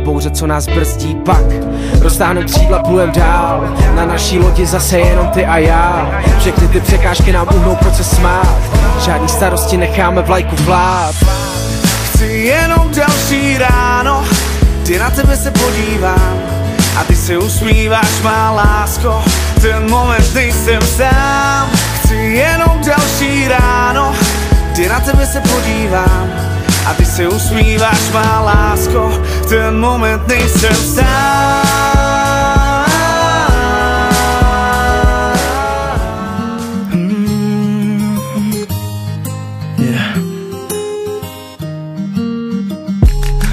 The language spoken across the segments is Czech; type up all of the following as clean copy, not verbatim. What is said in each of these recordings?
bouře, co nás brzdí, pak roztáhnem křídla, plujem dál. Na naší lodi zase jenom ty a já. Všechny ty překážky nám uhnou, proč se smát. Žádný starosti, necháme vlajku vlád. Chci jenom další ráno, kdy na tebe se podívám a ty se usmíváš, má lásko. Ten moment nejsem sám. Chci jenom další ráno, kdy na tebe se podívám a ty se usmíváš, má lásko. Ten moment nejsem sám.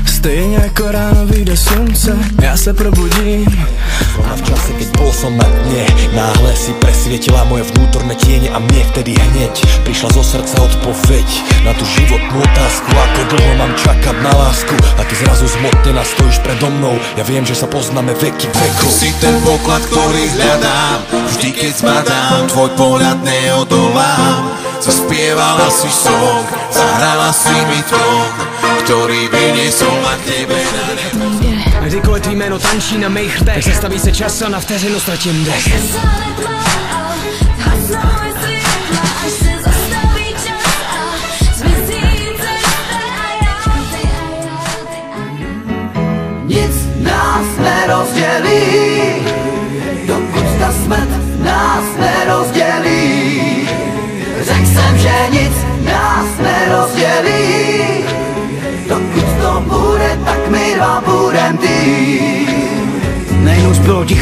Stejně jako ráno vyjde slunce, ja sa probudím. A v čase, keď bol som na dne, náhle si presvietila moje vnútorné tiene a mne vtedy hneď prišla zo srdca odpoveď na tú životnú otázku, ako dlho mám čakať na lásku. A ty zrazu zmotnená stojíš predo mnou, ja viem, že sa poznáme veky vekov. Si ten poklad, ktorý hľadám, vždy keď zbadám tvoj pohľad, neodolám. Zaspievala si song, zahrala si mi tón, ktorý vyniesol ma k tebe na nebo. Kdykoliv tvý jméno tančí na mých rtech, zastaví se čas a na vteřinu ztratím dech. Nic nás nerozdělí, dokud ta smrt nás nerozdělí. Řekl jsem, že nic nás nerozdělí, dokud to bude, tak my dva budem tým. Najednou zbylo ticho.